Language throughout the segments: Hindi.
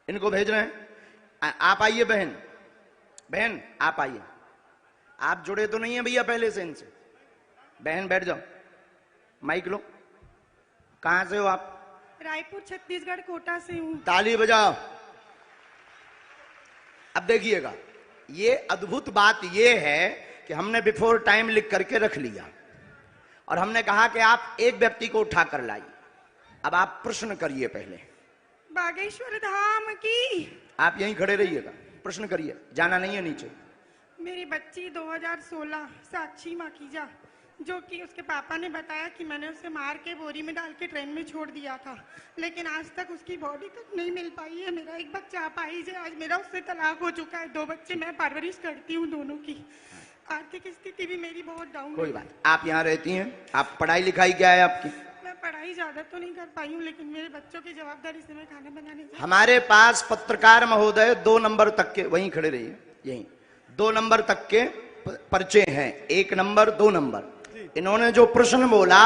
इनको भेज रहे हैं। आप आइए बहन, बहन आप आइए। आप जुड़े तो नहीं है भैया पहले से इनसे? बहन बैठ जाओ, माइक लो। कहां से हो आप? रायपुर छत्तीसगढ़ कोटा से हूँ। ताली बजाओ। अब देखिएगा, ये अद्भुत बात ये है कि हमने बिफोर टाइम लिख करके रख लिया और हमने कहा कि आप एक व्यक्ति को उठा कर लाइए। अब आप प्रश्न करिए पहले। बागेश्वर धाम की। आप यहीं खड़े रहिएगा, प्रश्न करिए, जाना नहीं है नीचे। मेरी बच्ची 2016 साक्षी माखीजा, जो कि उसके पापा ने बताया कि मैंने उसे मार के बोरी में डाल के ट्रेन में छोड़ दिया था, लेकिन आज तक उसकी बॉडी तक नहीं मिल पाई है। मेरा एक बच्चा अपाहिज है। आज मेरा उससे तलाक हो चुका है। 2 बच्चे मैं परवरिश करती हूँ दोनों की। आर्थिक स्थिति भी मेरी बहुत डाउन है। कोई बात, आप यहाँ रहती हैं, आप पढ़ाई लिखाई क्या है आपकी? मैं पढ़ाई ज्यादा तो नहीं कर पाई हूँ, लेकिन मेरे बच्चों की जवाबदारी से मैं खाना बनाने जाती हूँ। हमारे पास पत्रकार महोदय 2 नंबर तक के, वहीं खड़े रहिए, यहीं 2 नंबर तक के पर्चे हैं, 1 नंबर 2 नंबर। इन्होंने जो प्रश्न बोला,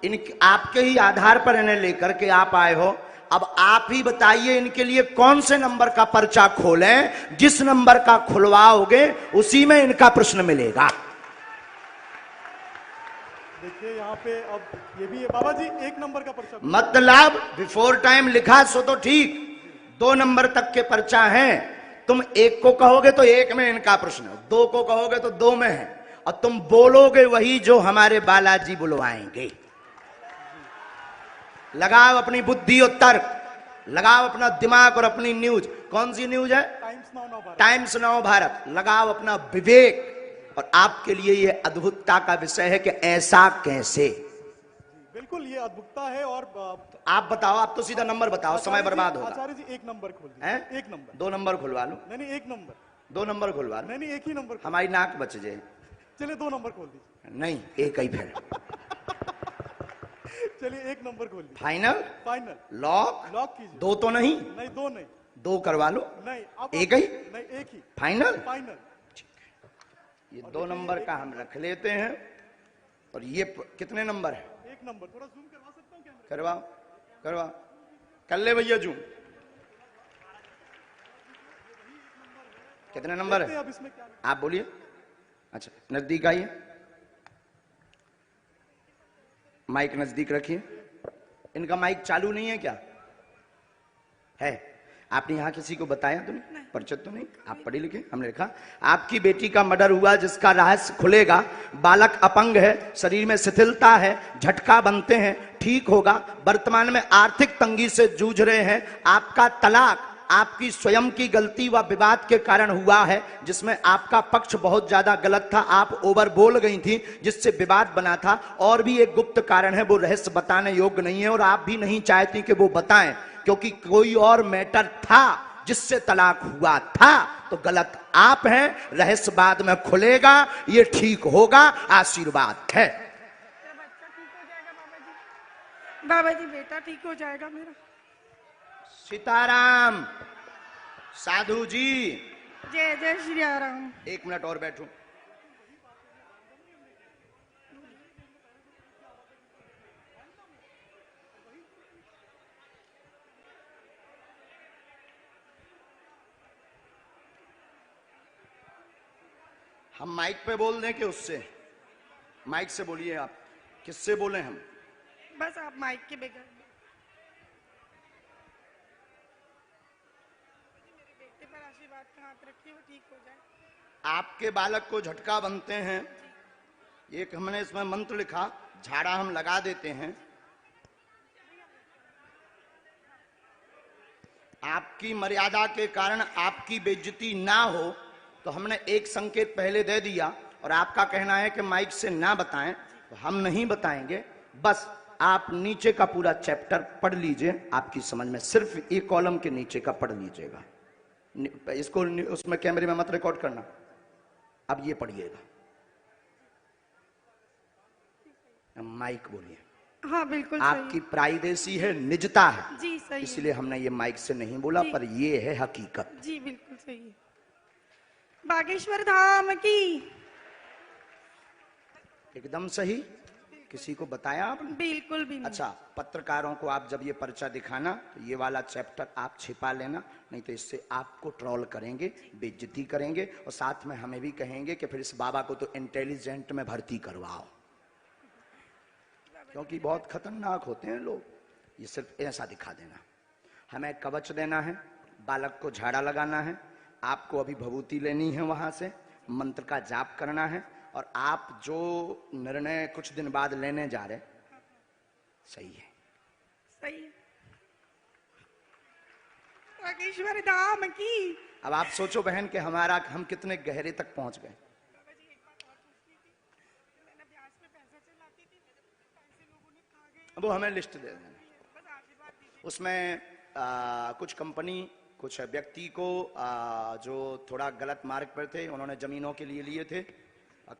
इन आपके ही आधार पर इन्हें लेकर के आप आए हो। अब आप ही बताइए इनके लिए कौन से नंबर का पर्चा खोलें? जिस नंबर का खुलवाओगे उसी में इनका प्रश्न मिलेगा। देखिए यहाँ पे अब ये भी है बाबा जी, 1 नंबर का पर्चा। मतलब बिफोर टाइम लिखा सो तो ठीक, 2 नंबर तक के पर्चा हैं। तुम 1 को कहोगे तो 1 में इनका प्रश्न, 2 को कहोगे तो 2 में है, और तुम बोलोगे वही जो हमारे बालाजी बुलवाएंगे। लगाओ अपनी बुद्धि और तर्क, लगाओ अपना दिमाग और अपनी न्यूज। कौन सी न्यूज है? Times now Bharat. लगाओ अपना विवेक, और आपके लिए यह अद्भुतता का विषय है कि ऐसा कैसे। बिल्कुल ये अद्भुतता है। और आप बताओ, आप तो सीधा नंबर बताओ, समय बर्बाद होगा। आचार्य जी 1 नंबर खोल दीजिए। 1 नंबर। 2 नंबर खुलवा लो। नहीं 1 नंबर। 2 नंबर खुलवा लो। नहीं 1 ही नंबर। हमारी नाक बच जाए। चलिए 2 नंबर खोल दीजिए। नहीं, 1 ही फिर। चलिए 1 नंबर खोल दीजिए। फाइनल? फाइनल। लॉक? लॉक कीजिए। 2 तो नहीं? नहीं 2 नहीं। 2 करवा लो। नहीं 1 ही? नहीं 1 ही। फाइनल? फाइनल। ये 2 नंबर का हम रख लेते हैं। और ये कितने नंबर है? 1 नंबर। थोड़ा जूम करवा सकता हूँ कैमरा? करवाओ, करवाओ, कर ले भैया जूम। कितने नंबर है? अब इसमें क्या? आप बोलिए। अच्छा, नजदीक आइए, माइक नजदीक रखिए। इनका माइक चालू नहीं है क्या? है? आपने यहां किसी को बताया तो नहीं? परिचित तो नहीं? आप पढ़े लिखे? हमने लिखा आपकी बेटी का मर्डर हुआ जिसका रहस्य खुलेगा। बालक अपंग है, शरीर में शिथिलता है, झटका बनते हैं, ठीक होगा। वर्तमान में आर्थिक तंगी से जूझ रहे हैं। आपका तलाक आपकी स्वयं की गलती व विवाद के कारण हुआ है, जिसमें आपका पक्ष बहुत ज्यादा गलत था। आप ओवर बोल गई थी, जिससे विवाद बना था। और भी एक गुप्त कारण है, वो रहस्य बताने योग्य नहीं है और आप भी नहीं चाहती कि वो बताएं, क्योंकि कोई और मैटर था जिससे तलाक हुआ था। तो गलत आप हैं। रहस्य बाद में खुलेगा, ये ठीक होगा। आशीर्वाद है। बाबा जी बेटा ठीक हो जाएगा मेरा। सीताराम। साधु जी। जय जय श्री राम। 1 मिनट और बैठो। हम माइक पे बोल दें कि उससे? माइक से बोलिए। आप किससे बोले? हम बस आप माइक के बगैर। मेरे बेटे पर आशीर्वाद का हाथ रखिए, वो ठीक हो जाए। आपके बालक को झटका बनते हैं, एक हमने इसमें मंत्र लिखा, झाड़ा हम लगा देते हैं। आपकी मर्यादा के कारण आपकी बेइज्जती ना हो, तो हमने एक संकेत पहले दे दिया। और आपका कहना है कि माइक से ना बताएं, तो हम नहीं बताएंगे। बस आप नीचे का पूरा चैप्टर पढ़ लीजिए, आपकी समझ में। सिर्फ एक कॉलम के नीचे का पढ़ लीजिएगा। इसको उसमें कैमरे में मत रिकॉर्ड करना। अब ये पढ़िएगा। माइक बोलिए। हाँ बिल्कुल आपकी प्राइवेसी है, निजता है जी, सही इसलिए हमने ये माइक से नहीं बोला, पर ये है हकीकत। जी बिल्कुल सही है। बागेश्वर धाम की। एकदम सही। किसी को बताया आपने? बिल्कुल भी नहीं। अच्छा, पत्रकारों को आप जब ये पर्चा दिखाना तो ये वाला चैप्टर आप छिपा लेना, नहीं तो इससे आपको ट्रोल करेंगे, बेइज्जती करेंगे और साथ में हमें भी कहेंगे कि फिर इस बाबा को तो इंटेलिजेंट में भर्ती करवाओ, क्योंकि बहुत खतरनाक होते हैं लोग। ये सिर्फ ऐसा दिखा देना। हमें कवच देना है, बालक को झाड़ा लगाना है, आपको अभी भभूति लेनी है, वहां से मंत्र का जाप करना है, और आप जो निर्णय कुछ दिन बाद लेने जा रहे सही है। सही है। बागेश्वर धाम की। अब आप सोचो बहन कि हम कितने गहरे तक पहुंच गए। बाबा जी, एक बात और पूछनी थी। मैंने ब्याज पे पैसा चलाती थी, पैसे लोगों ने खा गए। वो हमें लिस्ट दे देना। बस आशीर्वाद दीजिए। उसमें कुछ कंपनी, कुछ व्यक्ति को जो थोड़ा गलत मार्ग पर थे, उन्होंने जमीनों के लिए लिए थे,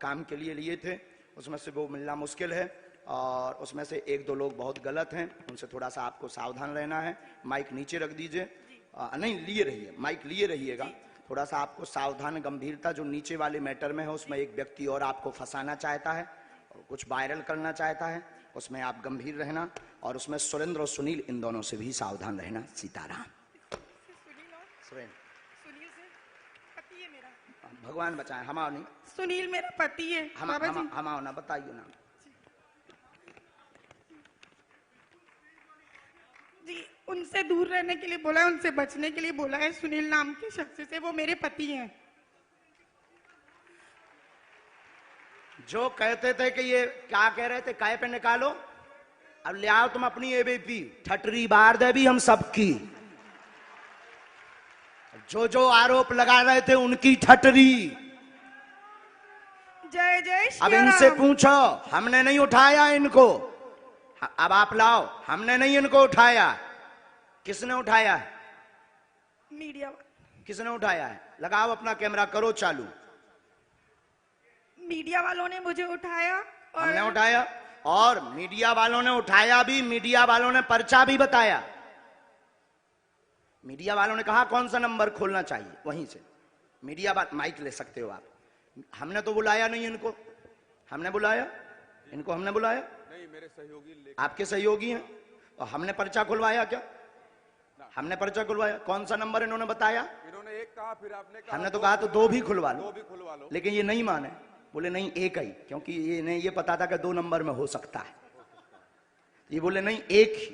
काम के लिए लिए थे, उसमें से वो मिलना मुश्किल है, और उसमें से एक दो लोग बहुत गलत हैं, उनसे थोड़ा सा आपको सावधान रहना है। माइक नीचे रख दीजिए, नहीं लिए रहिए, माइक लिए रहिएगा। थोड़ा सा आपको सावधान, गंभीरता, जो नीचे वाले मैटर में है उसमें एक व्यक्ति और आपको फंसाना चाहता है और कुछ वायरल करना चाहता है, उसमें आप गंभीर रहना, और उसमें सुरेंद्र और सुनील, इन दोनों से भी सावधान रहना। सीताराम। सुनील से पति है मेरा। भगवान बचाए, हमाओ नहीं, सुनील मेरा पति है। बाबा जी, हमाओ ना, बताइए ना जी, उनसे दूर रहने के लिए बोला है, उनसे बचने के लिए बोला है। सुनील नाम के शख्स से, वो मेरे पति हैं। जो कहते थे कि ये क्या कह रहे थे, काय पे निकालो, अब ले आओ तुम अपनी एबीपी, ठटरी बार दे भी हम सबकी। जो जो आरोप लगा रहे थे उनकी ठटरी। जय जय अब श्री इनसे राम। पूछो, हमने नहीं उठाया इनको, अब आप लाओ, हमने नहीं इनको उठाया। किसने उठाया है? मीडिया किसने उठाया है? लगाओ अपना कैमरा, करो चालू। मीडिया वालों ने मुझे उठाया, और हमने उठाया, और मीडिया वालों ने उठाया भी, मीडिया वालों ने पर्चा भी बताया। मीडिया वालों ने कहा कौन सा नंबर खोलना चाहिए, वहीं से मीडिया बात, माइक ले सकते हो आप। हमने तो बुलाया नहीं इनको, हमने बुलाया इनको, हमने बुलाया नहीं, मेरे सहयोगी आपके सहयोगी हैं, और हमने पर्चा खुलवाया क्या? हमने पर्चा खुलवाया। कौन सा नंबर इन्होंने बताया? इन्होंने एक कहा, फिर आपने कहा, हमने तो कहा तो दो भी खुलवा दो लो, भी खुलवा लो। लेकिन ये नहीं माने, बोले नहीं एक ही, क्योंकि ये नहीं, ये पता था कि 2 नंबर में हो सकता है, ये बोले नहीं एक ही।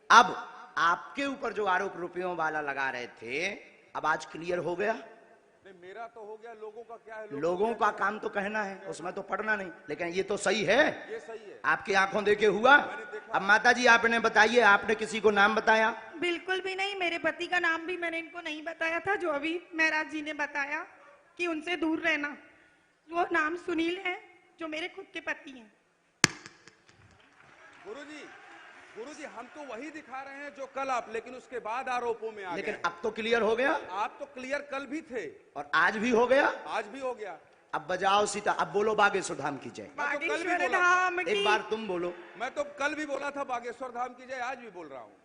अब आपके ऊपर जो आरोप रुपयों वाला लगा रहे थे, अब आज क्लियर हो गया। नहीं, मेरा तो हो गया, लोगों का क्या है? लोगों का काम तो कहना है, उसमें तो पढ़ना नहीं, लेकिन ये तो सही है, ये सही है। आपकी आंखों देखे हुआ। अब माता जी आपने बताइए, आपने किसी को नाम बताया? बिल्कुल भी नहीं। मेरे पति का नाम भी मैंने इनको नहीं बताया था, जो अभी महराज जी ने बताया कि उनसे दूर रहना। वो नाम सुनील है, जो मेरे खुद के पति हैं। गुरुजी, हम तो वही दिखा रहे हैं जो कल आप, लेकिन उसके बाद आरोपों में आ गए। लेकिन अब तो क्लियर हो गया। आप तो क्लियर कल भी थे और आज भी हो गया। आज भी हो गया। अब बजाओ सीता, अब बोलो बागेश्वर धाम की जय। बागेश्वर धाम की। एक बार तुम बोलो। मैं तो कल भी बोला था बागेश्वर धाम की जय, आज भी बोल रहा हूँ,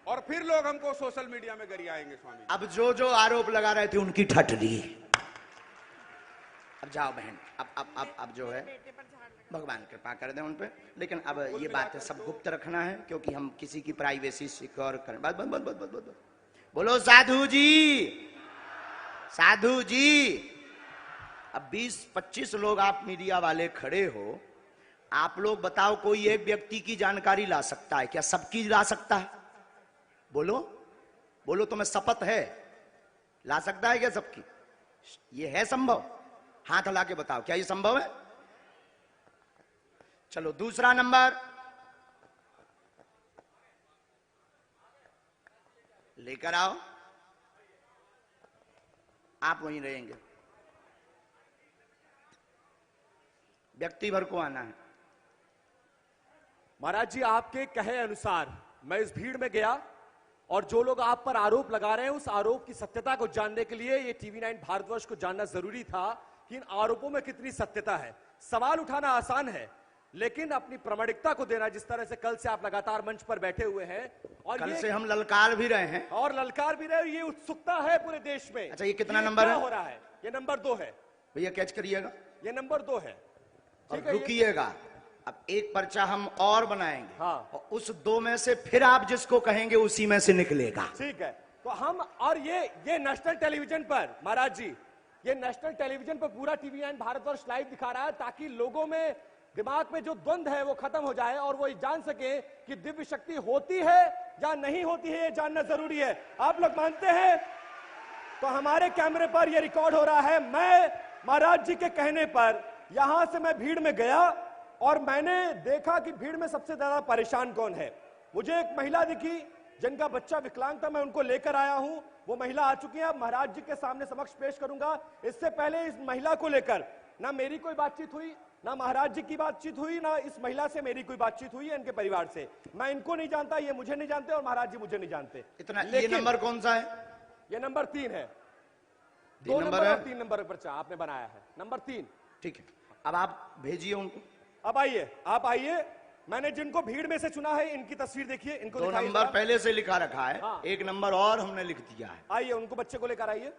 और फिर लोग हमको सोशल मीडिया में गरियाएंगे स्वामी। अब जो जो आरोप लगा रहे थे उनकी ठटरी। अब जाओ बहन, अब जो है भगवान कृपा कर दें उन पे। लेकिन अब ये बातें सब गुप्त रखना है, क्योंकि हम किसी की प्राइवेसी सिक्योर करें। बस बस बस बस बस बस। बोलो साधु जी, साधु जी। अब 20-25 लोग आप मीडिया वाले खड़े हो, आप लोग बताओ, कोई एक व्यक्ति की जानकारी ला सकता है क्या? सबकी ला सकता है? बोलो बोलो, तुम्हें शपथ है? ला सकता है क्या सबकी? ये है संभव? हाथ हिला के बताओ, क्या ये संभव है? चलो दूसरा नंबर लेकर आओ, आप वहीं रहेंगे, व्यक्ति भर को आना है। महाराज जी, आपके कहे अनुसार मैं इस भीड़ में गया, और जो लोग आप पर आरोप लगा रहे हैं, उस आरोप की सत्यता को जानने के लिए ये TV9 भारतवर्ष को जानना जरूरी था कि इन आरोपों में कितनी सत्यता है। सवाल उठाना आसान है, लेकिन अपनी प्रामाणिकता को देना, जिस तरह से कल से आप लगातार मंच पर बैठे हुए हैं, और कल से हम ललकार भी रहे हैं, और ललकार भी रहे, ये उत्सुकता है पूरे देश में। अच्छा, ये कितना नंबर है? हो रहा है, ये नंबर 2 है भैया, कैच करिएगा, ये नंबर 2 है। और रुकिएगा। अब एक पर्चा हम और बनाएंगे, हाँ। और उस 2 में से फिर आप जिसको कहेंगे उसी में से निकलेगा। ठीक है, तो हम, और ये नेशनल टेलीविजन पर महाराज जी, ये नेशनल टेलीविजन पर पूरा TV9 भारतवर्ष लाइव दिखा रहा है, ताकि लोगों में दिमाग में जो द्वंद्व है वो खत्म हो जाए और वो जान सके कि दिव्य शक्ति होती है या नहीं होती है, ये जानना जरूरी है। आप लोग मानते हैं? तो हमारे कैमरे पर ये रिकॉर्ड हो रहा है। मैं महाराज जी के कहने पर यहां से मैं भीड़ में गया और मैंने देखा कि भीड़ में सबसे ज्यादा परेशान कौन है। मुझे एक महिला दिखी जिनका बच्चा विकलांग था, मैं उनको लेकर आया हूं। वो महिला आ चुकी है, अब महाराज जी के सामने समक्ष पेश करूंगा। इससे पहले इस महिला को लेकर ना मेरी कोई बातचीत हुई, ना महाराज जी की बातचीत हुई, ना इस महिला से मेरी कोई बातचीत हुई है, इनके परिवार से। मैं इनको नहीं जानता, ये मुझे नहीं जानते और महाराज जी मुझे नहीं जानते। इतना ये नंबर कौन सा है? ये नंबर 3 है। 2 नंबर है, 3 नंबर पर्चा आपने बनाया है, नंबर 3। ठीक है, अब आप भेजिए उनको। अब आइए, आप आइए। मैंने जिनको भीड़ में से चुना है इनकी तस्वीर देखिए, इनको 2 नंबर पहले से लिखा रखा है, हाँ। 1 नंबर और हमने लिख दिया है। आइए, उनको बच्चे को लेकर आइए,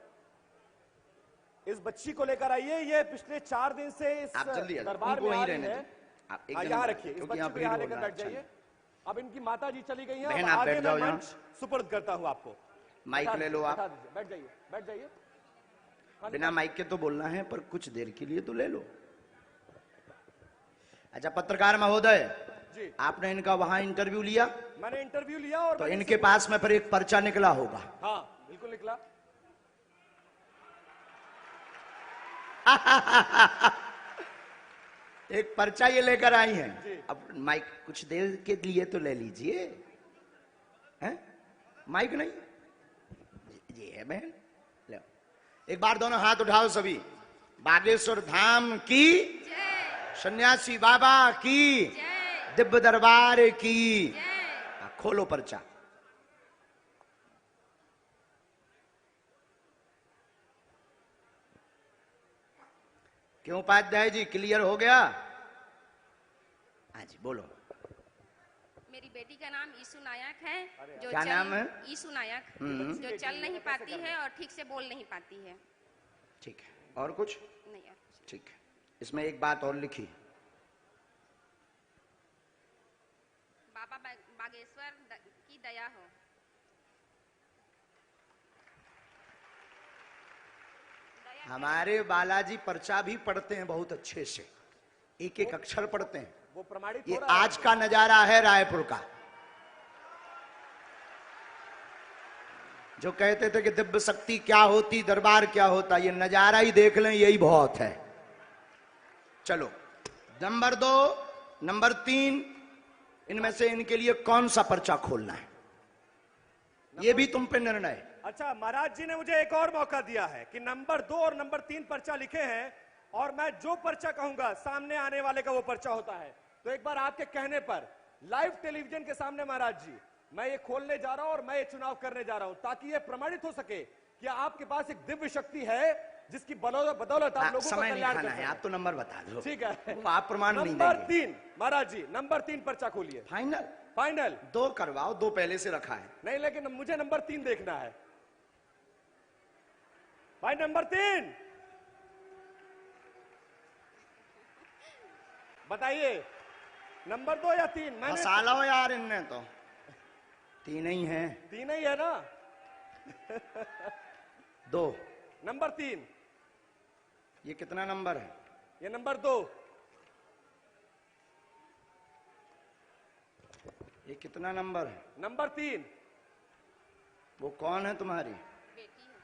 इस बच्ची को लेकर आइए। ये पिछले 4 दिन से इस आप जल्दी आ जाओ, दरबार उनको में आ वहीं रही रहने है। दो। आप एक हाँ, जन यहाँ बैठो, रखिए, इस क्योंकि बच्ची यहाँ को भीड़ यहाँ हो लेकर रहा है। बैठ जाइए। अच्छा। अब इनकी माता जी चली गई हैं, बहन, अब आप आगे बैठ जाओ मैं यहाँ। मंच सुपर्द करता हूँ आपको। माइक बैठा ले लो आप। बैठा दीजिए, बैठ जाइए, बैठ जाइए। बिना माइक के तो बोलना है, पर कुछ देर के लिए तो ले लो। अच्छा, पत्रकार महोदय जी, आपने इनका वहां इंटरव्यू लिया? मैंने इंटरव्यू लिया और तो मैंने इनके पास में फिर एक पर्चा निकला होगा। हाँ, बिल्कुल निकला। एक पर्चा ये लेकर आई जी। हैं। अब माइक कुछ देर के लिए तो ले लीजिए, हैं? माइक नहीं जी है बहन, लो। एक बार दोनों हाथ उठाओ सभी। बागेश्वर धाम की, सन्यासी बाबा की, दिव्य दरबार की। खोलो पर्चा। क्यों उपाध्याय जी, क्लियर हो गया? हाँ जी, बोलो। मेरी बेटी का नाम ईशु नायक है, जो क्या नाम है? ईशु नायक, जो चल नहीं पाती है और ठीक से बोल नहीं पाती है। ठीक है, और कुछ? नहीं और कुछ। ठीक है, इसमें एक बात और लिखी। बाबा बागेश्वर की दया हो। हमारे बालाजी पर्चा भी पढ़ते हैं बहुत अच्छे से, एक एक अक्षर पढ़ते हैं। वो प्रमाणित ये हो रहा है। आज का नजारा है रायपुर का। जो कहते थे कि दिव्य शक्ति क्या होती, दरबार क्या होता, ये नजारा ही देख लें, यही बहुत है। चलो, नंबर 2, नंबर 3, इनमें से इनके लिए कौन सा पर्चा खोलना है, ये भी तुम पे निर्णय है। अच्छा, महाराज जी ने मुझे एक और मौका दिया है कि नंबर 2 और नंबर 3 पर्चा लिखे हैं, और मैं जो पर्चा कहूंगा सामने आने वाले का वो पर्चा होता है। तो एक बार आपके कहने पर लाइव टेलीविजन के सामने महाराज जी, मैं ये खोलने जा रहा हूं और मैं ये चुनाव करने जा रहा हूं, ताकि ये प्रमाणित हो सके कि आपके पास एक दिव्य शक्ति है जिसकी बदौलत आप लोगों का समय नहीं कल्याण खाना कर है, सकते आप तो नंबर बता दो। ठीक है, वो आप प्रमाण नहीं नंबर देंगे। 3 महाराज जी, नंबर 3 पर्चा खोलिए। फाइनल? फाइनल 2 करवाओ, 2 पहले से रखा है। नहीं, लेकिन मुझे नंबर 3 देखना है भाई। नंबर 3 बताइए, नंबर 2 या 3? मैंने फंसा लो यार, इनने तो 3 ही है। 3 ही है ना। 2। नंबर 3, ये कितना नंबर है? ये नंबर 2। ये कितना नंबर है? नंबर 3। वो कौन है तुम्हारी? बेटी है,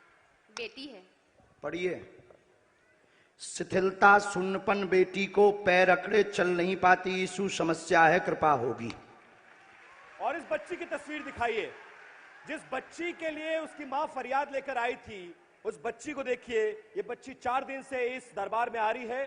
बेटी है। पढ़िए। शिथिलता सुन्नपन बेटी को पैर अकड़े चल नहीं पाती, यीशु समस्या है कृपा होगी। और इस बच्ची की तस्वीर दिखाइए, जिस बच्ची के लिए उसकी मां फरियाद लेकर आई थी, उस बच्ची को देखिए। ये बच्ची 4 दिन से इस दरबार में आ रही है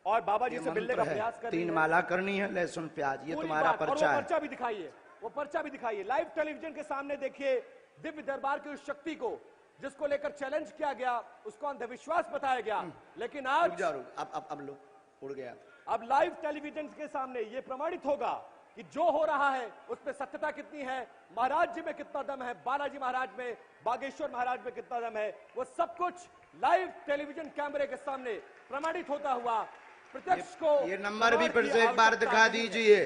और बाबा जी ये से मिलने मंत्र का है, प्रयास कर रही 3 है। माला करनी है, लहसुन प्याज, ये पूरी तुम्हारा बात। और पर्चा वो है। पर्चा भी दिखाइए, वो पर्चा भी दिखाइए। लाइव टेलीविजन के सामने देखिए दिव्य दरबार की उस शक्ति को जिसको लेकर चैलेंज किया गया, उसको अंधविश्वास बताया गया, लेकिन रुक आज जा, रुक, अब लो, उड़ गया। अब लाइव टेलीविजन के सामने ये प्रमाणित होगा कि जो हो रहा है उस पर सत्यता कितनी है, महाराज जी में कितना दम है, बालाजी महाराज में, बागेश्वर महाराज में कितना दम है। वो सब कुछ लाइव टेलीविजन कैमरे के सामने प्रमाणित होता हुआ प्रत्यक्ष को ये नंबर भी फिर की से एक बार आवश्यकता दिखा नहीं है। दीजिए।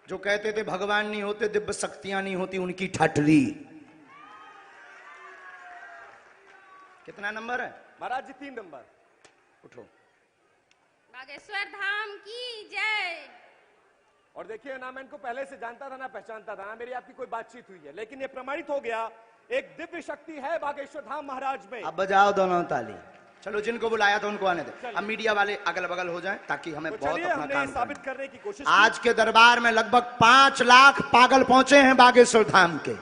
जो कहते थे भगवान नहीं होते, दिव्य शक्तियां नहीं होती, उनकी ठटरी। कितना नंबर है महाराज जी 3 नंबर। उठो। बागेश्वर धाम की जय। और देखिए ना, मैं इनको पहले से जानता था ना पहचानता था ना मेरी आपकी कोई बातचीत हुई है, लेकिन ये प्रमाणित हो गया एक दिव्य शक्ति है बागेश्वर धाम महाराज में। अब बजाओ दोनों ताली। चलो, जिनको बुलाया था उनको आने दे। अब मीडिया वाले अगल बगल हो जाएं ताकि हमें तो बहुत चलिए, अपना हमने काम ये साबित करना है। करने की कोशिश आज के दरबार में लगभग 5 लाख पागल पहुंचे हैं बागेश्वर धाम के।